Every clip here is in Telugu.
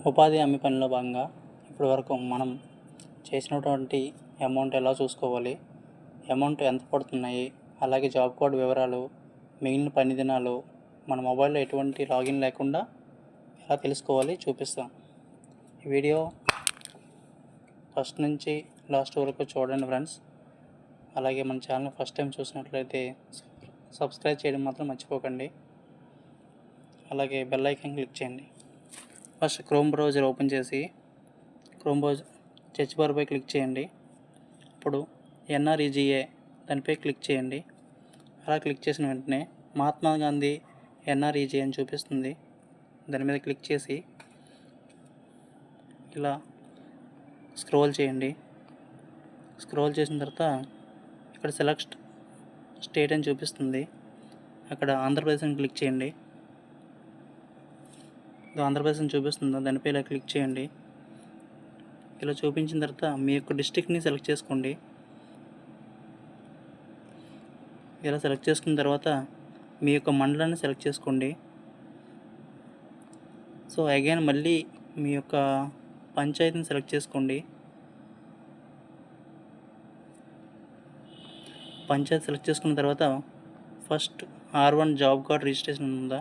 ఉపాధి హామీ పనిలో భాగంగా ఇప్పటివరకు మనం చేసినటువంటి అమౌంట్ ఎలా చూసుకోవాలి, అమౌంట్ ఎంత పడుతున్నాయి, అలాగే జాబ్ కార్డ్ వివరాలు, మిగిలిన పని దినాలు మన మొబైల్లో ఎటువంటి లాగిన్ లేకుండా ఎలా తెలుసుకోవాలి చూపిస్తాం. ఈ వీడియో ఫస్ట్ నుంచి లాస్ట్ వరకు చూడండి ఫ్రెండ్స్. అలాగే మన ఛానల్ ఫస్ట్ టైం చూసినట్లయితే సబ్స్క్రైబ్ చేయడం మాత్రం మర్చిపోకండి. అలాగే బెల్ ఐకాన్ క్లిక్ చేయండి. ఫస్ట్ క్రోమ్ బ్రౌజర్ ఓపెన్ చేసి క్రోమ్ బ్రౌజర్ సెర్చ్ బార్పై క్లిక్ చేయండి. ఇప్పుడు NREGA దానిపై క్లిక్ చేయండి. అలా క్లిక్ చేసిన వెంటనే మహాత్మా గాంధీ NREGA అని చూపిస్తుంది. దాని మీద క్లిక్ చేసి ఇలా స్క్రోల్ చేయండి. స్క్రోల్ చేసిన తర్వాత ఇక్కడ సెలెక్ట్ స్టేట్ అని చూపిస్తుంది. అక్కడ ఆంధ్రప్రదేశ్ అని క్లిక్ చేయండి. ఆంధ్రప్రదేశ్ అని చూపిస్తుందా దానిపై ఇలా క్లిక్ చేయండి. ఇలా చూపించిన తర్వాత మీ యొక్క డిస్ట్రిక్ట్ని సెలెక్ట్ చేసుకోండి. ఇలా సెలెక్ట్ చేసుకున్న తర్వాత మీ యొక్క మండలాన్ని సెలెక్ట్ చేసుకోండి. సో అగైన్ మళ్ళీ మీ యొక్క పంచాయతీని సెలెక్ట్ చేసుకోండి. పంచాయతీ సెలెక్ట్ చేసుకున్న తర్వాత first R1 job card registration ఉందా,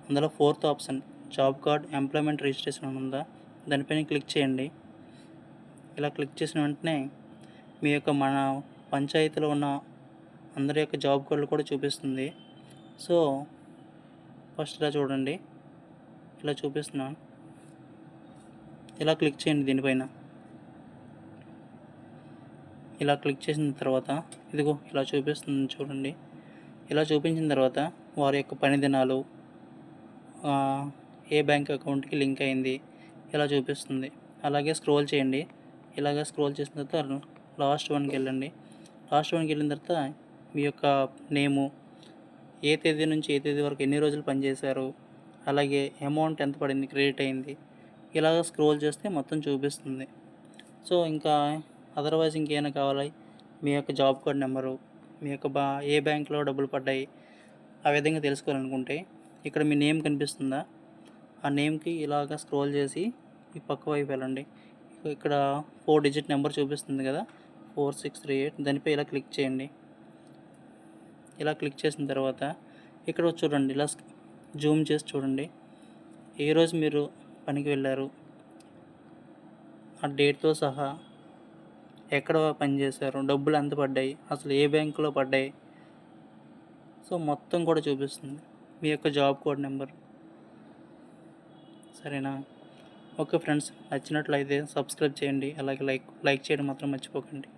అందులో 4th option job card employment registration ఉందా, దానిపైన క్లిక్ చేయండి. ఇలా క్లిక్ చేసిన వెంటనే మీ యొక్క మన పంచాయతీలో ఉన్న అందరి యొక్క జాబ్ కార్డులు కూడా చూపిస్తుంది. సో ఫస్ట్ ఇలా చూడండి, ఇలా చూపిస్తున్నాను. ఇలా క్లిక్ చేయండి. దీనిపైన ఇలా క్లిక్ చేసిన తర్వాత ఇదిగో ఇలా చూపిస్తుంది చూడండి. ఇలా చూపించిన తర్వాత వారి యొక్క పని దినాలు, ఏ బ్యాంక్ అకౌంట్కి లింక్ అయింది ఇలా చూపిస్తుంది. అలాగే స్క్రోల్ చేయండి. ఇలాగ స్క్రోల్ చేసిన తర్వాత లాస్ట్ వన్కి వెళ్ళండి. లాస్ట్ వన్కి వెళ్ళిన తర్వాత మీ యొక్క నేము, ఏ తేదీ నుంచి ఏ తేదీ వరకు ఎన్ని రోజులు పనిచేశారు, అలాగే అమౌంట్ ఎంత పడింది, క్రెడిట్ అయింది, ఇలాగ స్క్రోల్ చేస్తే మొత్తం చూపిస్తుంది. సో ఇంకా అదర్వైజ్ ఇంకేమైనా కావాలి, మీ యొక్క జాబ్ కార్డ్ నెంబరు, మీ యొక్క ఏ బ్యాంక్లో డబ్బులు పడ్డాయి ఆ విధంగా తెలుసుకోవాలనుకుంటే ఇక్కడ మీ నేమ్ కనిపిస్తుందా, ఆ నేమ్కి ఇలాగ స్క్రోల్ చేసి ఈ పక్క వైపు వెళ్ళండి. ఇక్కడ 4 డిజిట్ నెంబర్ చూపిస్తుంది కదా, 4638, దానిపై ఇలా క్లిక్ చేయండి. ఇలా క్లిక్ చేసిన తర్వాత ఇక్కడ చూడండి, ఇలా జూమ్ చేసి చూడండి. ఏ రోజు మీరు పనికి వెళ్ళారు, ఆ డేట్తో సహా ఎక్కడ పనిచేశారు, డబ్బులు ఎంత పడ్డాయి, అసలు ఏ బ్యాంకులో పడ్డాయి, సో మొత్తం కూడా చూపిస్తుంది. మీ యొక్క జాబ్ కోడ్ నెంబర్. సరేనా? ఓకే ఫ్రెండ్స్, నచ్చినట్లయితే సబ్స్క్రైబ్ చేయండి. అలాగే లైక్ చేయడం మాత్రం మర్చిపోకండి.